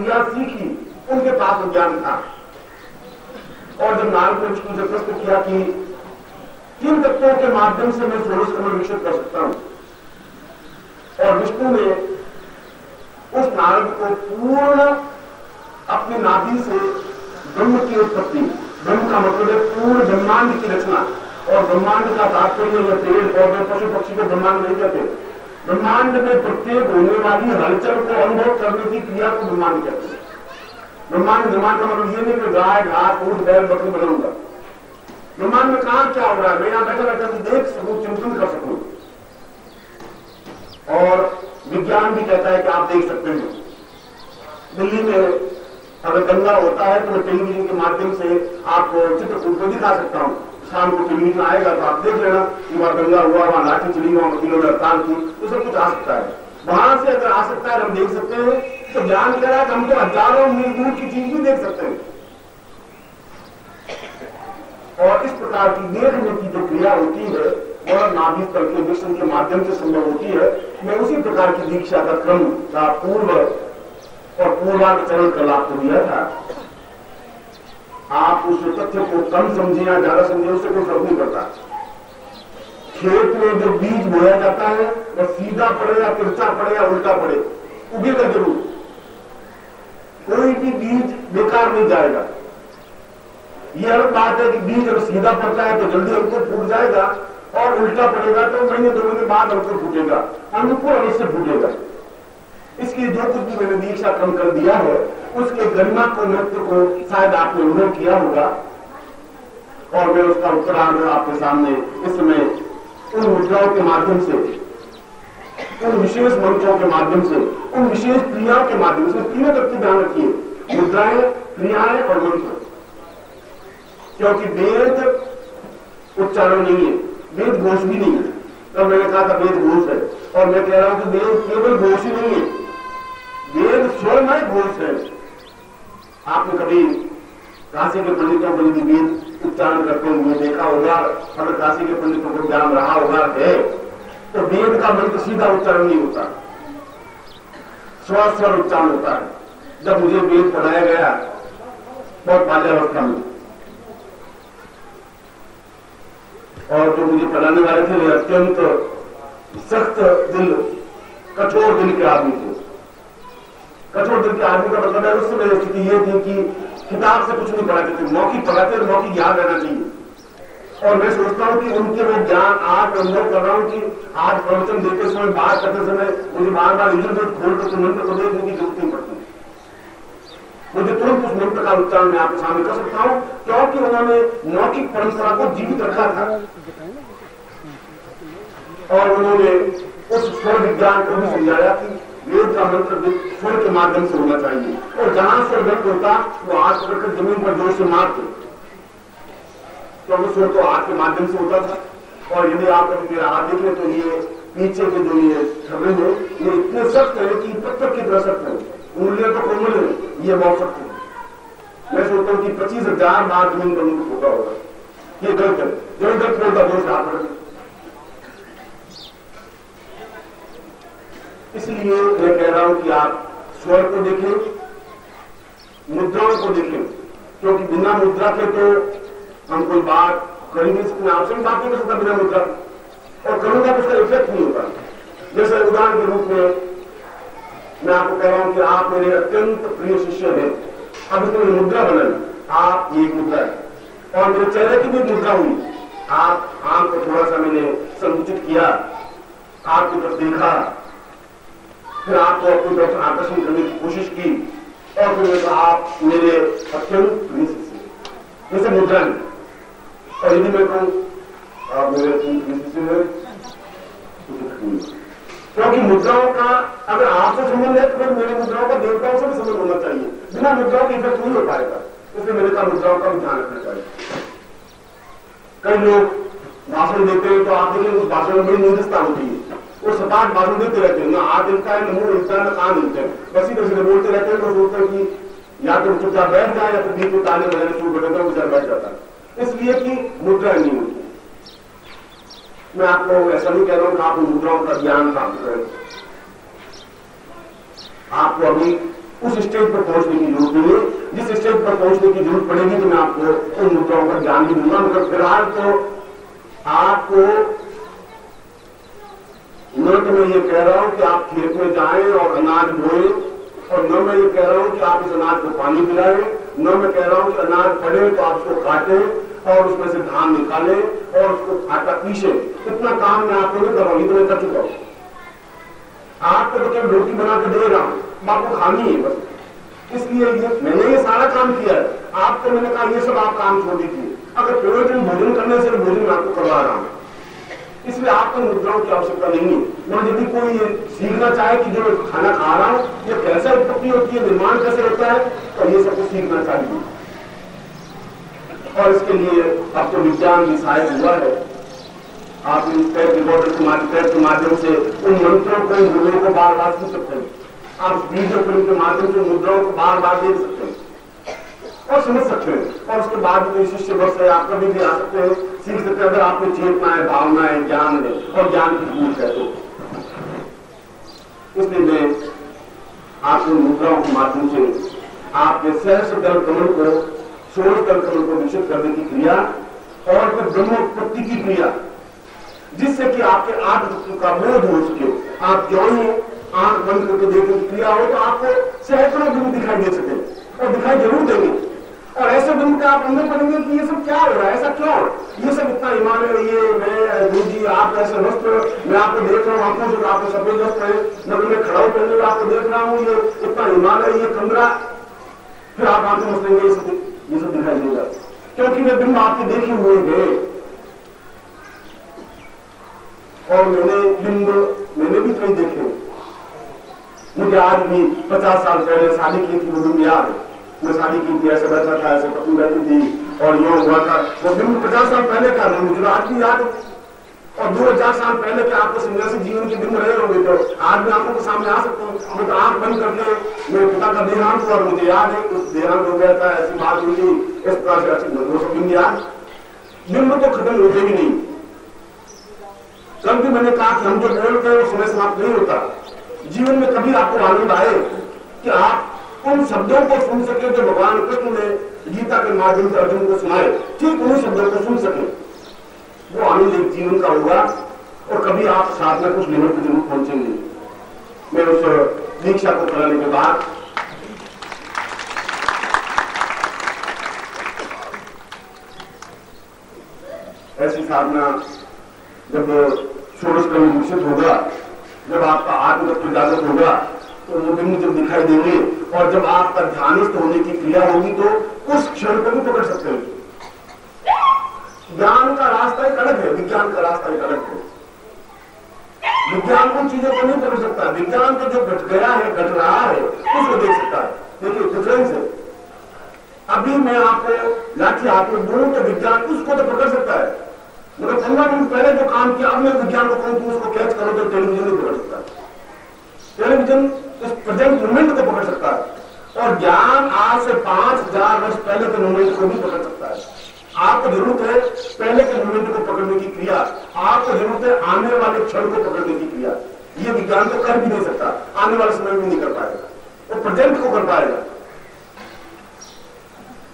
क्रिया सीखी, उनके पास ज्ञान था। और जब नारद ने विष्णु से प्रश्न किया कि किन तत्वों के माध्यम से मैं षोडश कमल विकसित कर सकता हूं, और विष्णु ने उस नारद को पूर्ण अपनी नाभि से ब्रह्म की उत्पत्ति, ब्रह्म का मतलब है पूर्ण ब्रह्मांड की रचना, और ब्रह्मांड का तात्पर्य यह पेड़ पौधे पशु पक्षी को ब्रह्मांड नहीं कहते। ब्रह्मांड में प्रत्येक होने वाली हलचल को अनुभव करने की क्रिया को ब्रह्मांड कहते हैं। ब्रह्मांड निर्माण का मतलब ये नहीं कि गाय घास ऊंट बैल बकरी बनाऊंगा। ब्रह्मांड में कहां क्या हो रहा है, मैं यहां बैठा बैठा देख सकूं, चिंतन कर सकूं। और विज्ञान भी कहता है कि आप देख सकते हैं। दिल्ली में अगर गंगा होता है तो मैं टेलीविजन के माध्यम से आपको चित्रकूट को दिखा सकता हूं। शाम को टेलीविजन आएगा तो आप देख लेना कि वहां गंगा हुआ, वहां लाठी चली, वहां किलोमीटर ताल की, तो सब कुछ आ सकता है। वहां से अगर आ सकता है हम देख सकते हैं, तो ज्ञान कह रहा है कि हम तो हजारों मील दूर की चीज भी देख सकते हैं। और इस प्रकार की देखने की जो क्रिया होती है वह नाभि स्थल के विष्णु के माध्यम से संभव होती है। मैं उसी प्रकार की दीक्षा का क्रम का पूर्व और पूर्वाचरण का लाभ तो दिया था। आप उस तथ्य को कम समझे या ज्यादा समझे, उससे कोई फर्क नहीं पड़ता। खेत में जो बीज बोया जाता है वह सीधा पड़े या तिरछा पड़े या उल्टा पड़े, उगेगा जरूर। कोई भी बीज बेकार नहीं जाएगा। यह अलग बात है कि बीज अगर सीधा पड़ता है तो जल्दी अंकुर फूट जाएगा, और उल्टा पड़ेगा तो महीने 2 महीने बाद अंकुर फूटेगा, अंकुर अवश्य फूटेगा। इसलिए जो कुछ भी मैंने दीक्षा कम कर दिया है उसके गरिमा को, महत्व को शायद आपने अनुभव किया होगा, और मैं उसका उत्तरार्ध आपके सामने इस समय उन मुद्राओं के माध्यम से, उन विशेष मंत्रों के माध्यम से, उन विशेष क्रियाओं के माध्यम से, तीनों तक की ध्यान रखिए, मुद्राएं, क्रियाएं और मंत्र। क्योंकि वेद उच्चारण नहीं है, वेद घोष भी नहीं है। तब मैंने कहा था वेद घोष है, और मैं कह रहा हूं कि वेद केवल घोष ही नहीं है, वेद स्वयं घोष है। आपने कभी काशी के पंडितों को यदि वेद उच्चारण करते हुए देखा होगा, अगर काशी के पंडितों को ज्ञान रहा होगा है, तो वेद का मंत्र सीधा उच्चारण नहीं होता, स्वर उच्चारण होता है। जब मुझे वेद पढ़ाया गया बहुत बाल्यावस्था में, और जो मुझे पढ़ाने वाले थे वे अत्यंत सख्त दिल, कठोर दिल के आदमी थे। कठोर दिल के आदमी का मतलब है उस समय स्थिति ये थी कि किताब से कुछ नहीं पढ़ाते थे, मौखिक पढ़ाते और मौखिक याद रहना चाहिए। और मैं सोचता हूं कि उनके वो ज्ञान आज अनुभव कर रहा हूं कि आज प्रवचन देते समय, बात करते समय मुझे बार बार इधर उधर खोल कर मंत्र को देखने की जरूरत नहीं पड़ती। मुझे तुरंत उस मंत्र का उच्चारण मैं आपके सामने कर सकता हूं, क्योंकि उन्होंने मौखिक परंपरा को जीवित रखा था, और उन्होंने उस स्वर विज्ञान को भी समझाया कि वेद का मंत्र स्वर के माध्यम से होना चाहिए, और जहां स्वर व्यक्त होता वो हाथ पकड़कर जमीन पर जोर से मारते, क्योंकि स्वर तो हाथ के माध्यम से होता था। और यदि आप कभी मेरा हाथ देखें तो ये पीछे के जो ये छर्रे हैं ये इतने सख्त है कि पत्थर की तरह सख्त है, उंगलियां तो कोमल है, ये बहुत सख्त है। मैं सोचता हूँ कि 25,000 बार जमीन पर मुक्त होता होगा, ये गलत है। जो गलत बोलता जोर से हाथ पकड़। इसलिए मैं कह रहा हूं कि आप स्वर को देखें, मुद्राओं को देखें, क्योंकि बिना मुद्रा के तो हम कोई बात कर ही नहीं सकते। आपसे भी बात नहीं कर सकता बिना मुद्रा, और करूंगा तो उसका इफेक्ट नहीं होता। जैसे उदाहरण के रूप में मैं आपको कह रहा हूं कि आप मेरे अत्यंत प्रिय शिष्य हैं, अब इसमें मुद्रा बनाई, आप ये मुद्रा है, और मेरे चेहरे की भी मुद्रा हुई। आप आंख को थोड़ा सा मैंने संकुचित किया, आपकी तरफ देखा, फिर आपको अपनी तरफ आकर्षण करने की कोशिश की, और फिर आप मेरे अत्यंत प्रिय शिष्य, जैसे मुद्रा है। और यदि मैं कहूं आप मेरे अत्यंत प्रिय शिष्य हैं, क्योंकि मुद्राओं का अगर आपसे संबंध है तो फिर मेरी मुद्राओं का देवताओं से भी संबंध होना चाहिए। बिना मुद्राओं के इफेक्ट नहीं हो पाएगा, इसलिए मेरे का मुद्राओं का भी ध्यान रखना चाहिए। कई लोग भाषण देते हैं तो आप देखेंगे उस भाषण में बड़ी निर्दिष्टता होती है, वो सपाट भाषण देते रहते हैं, ना हाथ हिलता है, ना मुंह हिलता है, ना कान हिलते हैं, बस इधर से बोलते रहते हैं। तो सोचते हैं कि या तो चुपचाप बैठ जाए या फिर बीच में ताने बजाने शुरू कर देता है, विचार बैठ जाता है, इसलिए कि मुद्रा नहीं होती। मैं आपको ऐसा नहीं कह रहा हूं कि आप मुद्राओं का ज्ञान प्राप्त करें। आपको अभी उस स्टेज पर पहुंचने की जरूरत नहीं है। जिस स्टेज पर पहुंचने की जरूरत पड़ेगी तो मैं आपको उन मुद्राओं का ज्ञान भी दूंगा, मगर फिलहाल तो आपको न तो मैं ये कह रहा हूं कि आप खेत में जाएं और अनाज बोएं, और न मैं ये कह रहा हूं कि आप इस अनाज को पानी पिलाएं, न मैं कह रहा हूं कि अनाज पड़े तो आप उसको काटें और उसमें से धान निकालें और उसको आटा पीसें। इतना काम मैं आपको नहीं कर रहा हूं, ये तो मैं कर चुका हूं। आपको तो केवल रोटी बना के दे रहा हूं, आपको खानी है बस। इसलिए मैंने ये सारा काम किया है। आपको मैंने कहा ये सब आप काम छोड़ दीजिए, अगर प्रयोजन भोजन करने से भोजन मैं आपको करवा रहा हूं, इसलिए आपको मुद्राओं की आवश्यकता नहीं है। और यदि कोई ये सीखना चाहे कि जो खाना खा रहा हूं ये कैसे उत्पत्ति होती है, निर्माण कैसे होता है, तो ये सब कुछ सीखना चाहिए। और इसके लिए अब तो विज्ञान भी सहायक हुआ है। आप इन टेप रिकॉर्डर के माध्यम से उन मंत्रों को, उन गुणों को बार बार सुन सकते हैं। आप वीडियो फिल्म के माध्यम से मुद्राओं को बार बार देख सकते हैं और समझ सकते हैं। और उसके बाद कोई शिष्य वर्ष है, आप कभी भी आ सकते हैं, सीख सकते हैं। अगर आपको चेतना है, भावना है, ज्ञान है और ज्ञान की भूल है तो। इसलिए मैं आपको मुद्राओं के माध्यम से आपके सहस्र दल कमल को, 16 दल कमल को विकसित करने की क्रिया और फिर ब्रह्मोत्पत्ति की क्रिया, जिससे कि आपके आठ तत्व का बोध हो सके। आप क्यों ही आंख बंद करके देखने की क्रिया हो तो आपको सैकड़ों बिंदु दिखाई दे सके, और दिखाई जरूर देंगे। और ऐसे बिंदु के आप अंदर पड़ेंगे कि ये सब क्या हो रहा है, ऐसा क्यों, ये सब इतना हिमालय, ये मैं गुरुजी आप ऐसे वस्त्र, मैं आपको देख रहा हूँ, आंखों से आपको सफेद वस्त्र है, नगर में खड़ा पहने हुए आपको देख रहा हूँ, ये इतना हिमालय, ये कमरा, फिर आप आंखें मसलेंगे, ये सब दिखाई देगा, क्योंकि वे बिंब आपके देखे हुए गए। और मैंने भी कई देखे। मुझे आज भी 50 साल पहले शादी की थी, वो बिंब याद है। मैं शादी की थी, ऐसे बैठा था, ऐसे पत्नी बैठी थी और यूं हुआ था। वो बिंब 50 साल पहले का था, मुझे आज भी याद है। और 2000 साल पहले के आपको सन्यासी जीवन के बिंब रहे होंगे तो आज भी आंखों के सामने आ सकते हैं। मैं तो आंख बंद करके मेरे पिता का देहांत हुआ और मुझे याद है कुछ देहांत हो गया था, ऐसी बात हुई थी, इस तरह से वो सब बिंब याद। बिंब तो खत्म होते भी नहीं। कल भी मैंने कहा कि हम जो बोलते हैं वो समय समाप्त नहीं होता। जीवन में कभी आपको आनंद आए कि आप उन शब्दों को सुन सके जो भगवान कृष्ण ने गीता के माध्यम से अर्जुन को सुनाए, ठीक उन्हीं शब्दों को सुन सके, वो आनंद एक जीवन का होगा। और कभी आप साधना कुछ लेवल पर जरूर पहुंचेंगे। मैं उस दीक्षा को कराने के बाद ऐसी साधना जब षोडश क्रम विकसित होगा, जब आपका आत्मतत्व जागृत होगा तो वो बिंदु जब दिखाई देंगे और जब आपका ध्यानस्थ होने की क्रिया होगी तो उस क्षण को भी पकड़ सकते हैं। ज्ञान का रास्ता एक अलग है, विज्ञान का रास्ता एक अलग है। विज्ञान उन चीजों को नहीं पकड़ सकता। विज्ञान तो जो घट गया है, घट रहा है, उसको देख सकता है। देखिए डिफरेंस है। अभी मैं आपको लाठी हाथ में दूं तो विज्ञान उसको तो पकड़ सकता है, मगर 15 मिनट पहले जो काम किया, अब मैं विज्ञान को कहूं तो उसको कैच करो तो टेलीविजन नहीं पकड़ सकता। टेलीविजन इस प्रेजेंट मोमेंट को पकड़ सकता है और ज्ञान आज से 5000 वर्ष पहले के मोमेंट को भी पकड़ सकता है। आपको जरूरत है पहले के मोमेंट को पकड़ने की क्रिया, आपको जरूरत है आने वाले क्षण को पकड़ने की क्रिया। ये विज्ञान तो कर भी नहीं सकता, आने वाले समय में नहीं कर पाएगा, वो प्रेजेंट को कर पाएगा।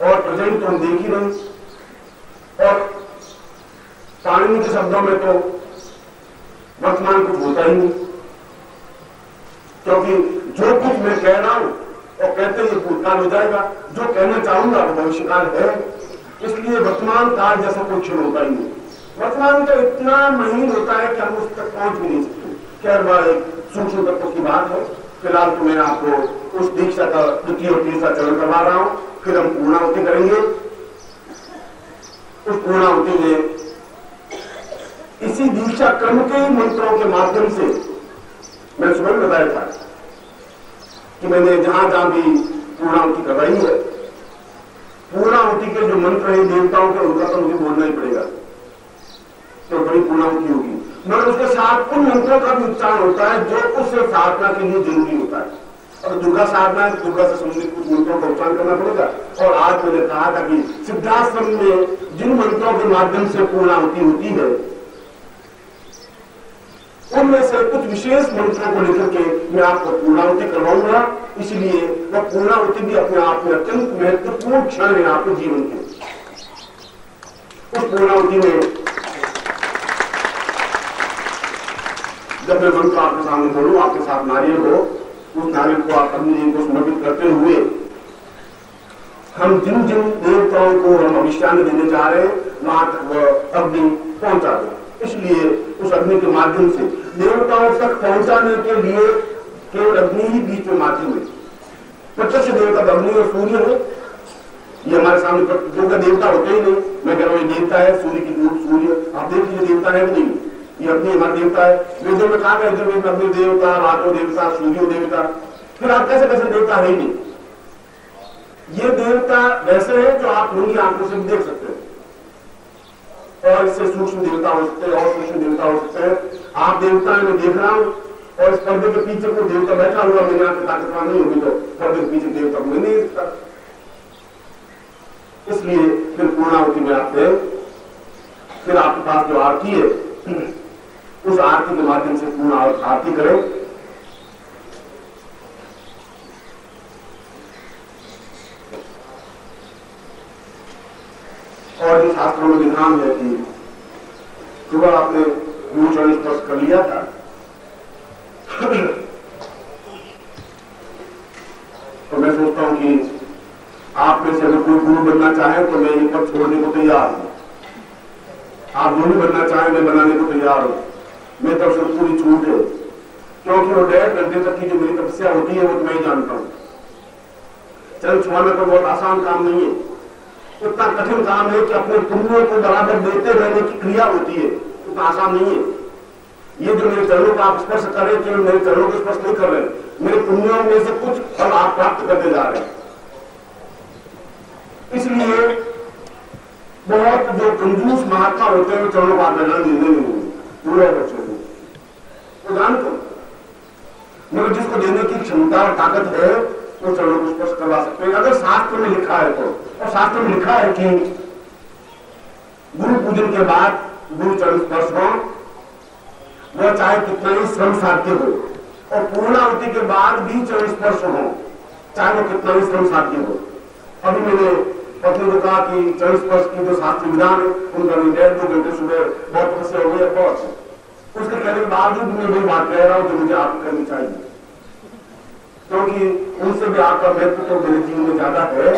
और प्रेजेंट तो हम देख ही नहीं। और पाणिनि के शब्दों में तो वर्तमान कुछ होता ही नहीं, क्योंकि जो कुछ मैं कह रहा हूं और कहते ही भूतकाल हो जाएगा, जो कहना चाहूंगा वो भविष्यकाल है। इसलिए वर्तमान काल जैसा कोई क्षण होता ही नहीं। वर्तमान तो इतना महीन होता है कि हम उस तक पहुंच भी नहीं सकते। खैर वह एक सूक्ष्म तत्व की बात है। फिलहाल तो मैं आपको उस दीक्षा का द्वितीय और तीसरा चरण करवा रहा हूं, फिर हम पूर्णाहुति करेंगे। उस पूर्णाहुति में इसी दीक्षा क्रम के मंत्रों के माध्यम से मैंने सुबह बताया था कि मैंने जहां जहां भी पूर्णाहुति करवाई है, पूर्णाहुति के जो मंत्र हैं देवताओं के, उनका तो मुझे बोलना ही पड़ेगा, तो बड़ी पूर्णाहुति होगी। मगर उसके साथ उन मंत्रों का भी उच्चारण होता है जो उस साधना के लिए जरूरी होता है। और दुर्गा साधना है, दुर्गा से संबंधित कुछ मंत्रों का उच्चारण करना पड़ेगा। और आज मैंने कहा था कि सिद्धाश्रम में जिन मंत्रों के माध्यम से पूर्णाहुति होती है उनमें से कुछ विशेष मंत्रों को लेकर के मैं आपको पूर्णाहुति करवाऊंगा। इसलिए वह पूर्णाहुति भी अपने आप में अत्यंत महत्वपूर्ण क्षण है आपके जीवन के। उस पूर्णाहुति में जब मैं मंत्र आपके सामने बोलूं, आपके साथ नारियल हो, उस नारियल को आप अग्नि जी को समर्पित करते हुए हम जिन जिन देवताओं को हम अभिष्टान देने जा रहे हैं वहां तक वह अग्नि पहुंचा दें। इसलिए उस अग्नि के माध्यम से देवताओं तक पहुंचाने के लिए केवल अग्नि ही बीच में माध्यम है। प्रत्यक्ष देवता अग्नि और सूर्य है, ये हमारे सामने दो का देवता होते ही नहीं। मैं कह रहा हूं ये देवता है, सूर्य की रूप सूर्य, आप देख लीजिए देवता है कि नहीं, ये अग्नि हमारा देवता है। वेदों में कहा गया अग्नि देवता, रातो देवता, सूर्य देवता, फिर आप कैसे कैसे देवता है ही नहीं। ये देवता वैसे है जो आप उनकी आंखों से भी देख सकते हैं, और इससे सूक्ष्म देवता हो सकते हैं और सूक्ष्म देवता हो सकते हैं। आप देवता मैं देख रहा हूं और इस पर्दे के पीछे कोई देवता बैठा हुआ, मेरी आंखें ताकतवान नहीं होगी तो पर्दे के पीछे देवता को नहीं दिखता। इसलिए फिर पूर्णाहुति में आते हैं, फिर आपके पास जो आरती है उस आरती के माध्यम से पूर्ण आरती करें। और जो शास्त्रों में विधान है कि सुबह आपने गुरु चरण स्पर्श कर लिया था, तो मैं सोचता हूं कि आप में से अगर कोई गुरु बनना चाहे तो मैं ये पद छोड़ने को तैयार हूं। आप गुरु बनना चाहें मैं बनाने को तैयार हूं। मेरी तरफ से पूरी छूट है, क्योंकि वो 1.5 घंटे तक की जो मेरी तपस्या होती है वो तो मैं ही जानता हूं। चरण छुआना तो बहुत आसान काम नहीं है, उतना कठिन काम है कि अपने पुण्यों को बराबर देते रहने की क्रिया होती है, उतना आसान नहीं है। ये जो मेरे चरणों का आप स्पर्श कर रहे हैं, केवल मेरे चरणों को स्पर्श नहीं कर रहे, मेरे पुण्यों में से कुछ फल आप प्राप्त करते जा रहे हैं। इसलिए बहुत जो कंजूस महात्मा होते हैं वो चरणों को आप लगाने देने नहीं, पूरे बच्चों को वो जानते, मगर जिसको देने की क्षमता और ताकत है वो चरणों को स्पर्श करवा सकते हैं अगर शास्त्र में लिखा है तो। और शास्त्र में लिखा है कि गुरु पूजन के बाद गुरु चरण स्पर्श हो, वह चाहे कितना ही श्रम साध्य हो, और पूर्णाहुति के बाद भी चरण स्पर्श हो, चाहे वो कितना ही श्रम साध्य हो। अभी मैंने पत्नी को कहा कि चरण स्पर्श की जो शास्त्रीय विधान है उनका 1.5-2 घंटे सुबह बहुत तपस्या हो गई, बहुत उसके कहने के बावजूद मैं वही बात कह रहा हूं जो मुझे आपको करनी चाहिए, क्योंकि उनसे भी आपका महत्व तो मेरे जीवन में ज्यादा है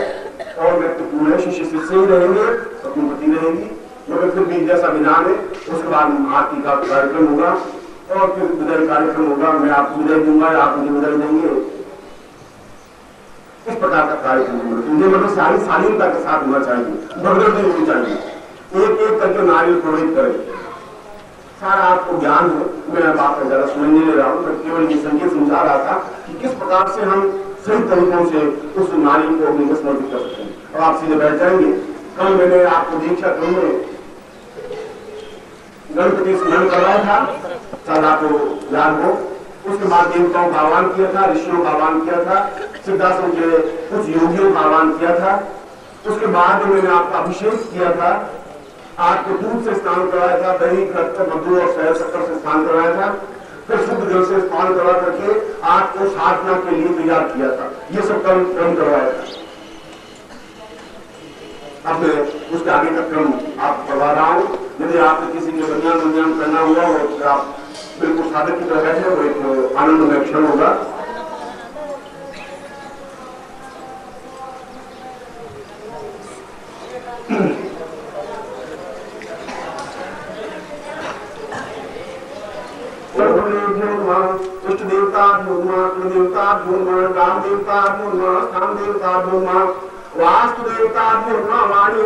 और महत्वपूर्ण है। शिष्य शिष्य ही रहेंगे, पत्नी रहेगी, मगर फिर भी जैसा विधान है उसके बाद आरती का कार्यक्रम होगा और फिर विदाई कार्यक्रम होगा। मैं आपको विदाई दूंगा, आप मुझे विदाई देंगे, इस प्रकार का कार्यक्रम होगा। मुझे मतलब सारी शालीनता के साथ होना चाहिए, भगदड़ नहीं होनी चाहिए। एक एक करके नारियल प्रोहित करें, सारा आपको ज्ञान है, मैं बात ज्यादा समझ नहीं ले रहा हूँ, मैं केवल ये संकेत समझा रहा था कि किस प्रकार से हम सही तरीकों से उस नारियल को अपने समर्पित कर सकते हैं। और आप सीधे बैठ जाएंगे। कल मैंने आपको दीक्षा क्रम में गणपति स्मरण कर रहा था, शायद आपको याद हो। उसके बाद देवताओं का आह्वान किया था, ऋषियों का आह्वान किया था, सिद्धाश्रम के कुछ योगियों का आह्वान किया था। उसके बाद मैंने आपका अभिषेक किया था, आपको दूध से स्नान करवाया था, दही रक्त मधु और शहद शक्कर से स्नान करवाया था, फिर शुद्ध जल से स्नान करवा करके आपको साधना के लिए तैयार किया था। ये सब क्रम करवाया था। अब मैं उसके आगे का क्रम आप करवा रहा हूँ। यदि आपको किसी के बनियान करना हुआ हो तो आप बिल्कुल साधक की तरह बैठे, वो एक आनंदमय क्षण होगा। इष्ट देवता कुल देवता काम देवता स्थान देवता वास्तु देवता वाणी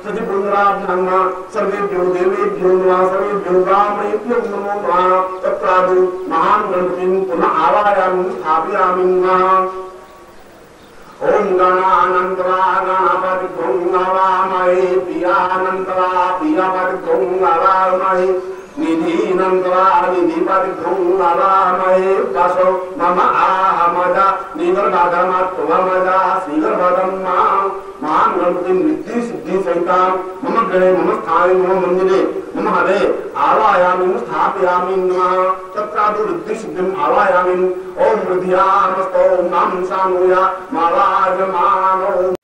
सचिपुंदराभ्याम सर्वेभ्यो देवेभ्यो सर्वेभ्यो ब्राह्मणेभ्यो नमो नमः। तत्रादु महान गणपतिं पुनः आवाहयामि स्थापयामि। ओम गणानंतरा गणपतिं आवाहयामि, प्रियानंतरा प्रियपतिं आवाहयामि, निधिनंतरा निधिपतिं आवाहयामि। वसो मम आहमद श्रीगर्भाधर्मात् प्रभमाजा श्रीगर्भाधर्मा महान गणपति निधि सिद्धि सहिता मम गृहे मम स्थाने मम मंदिरे मम हरे आवायामि स्थापयामि नमः तत्रादि रिद्धि सिद्धिं आवायामि ओम हृदयामस्तो नाम सानोया मावाजमानो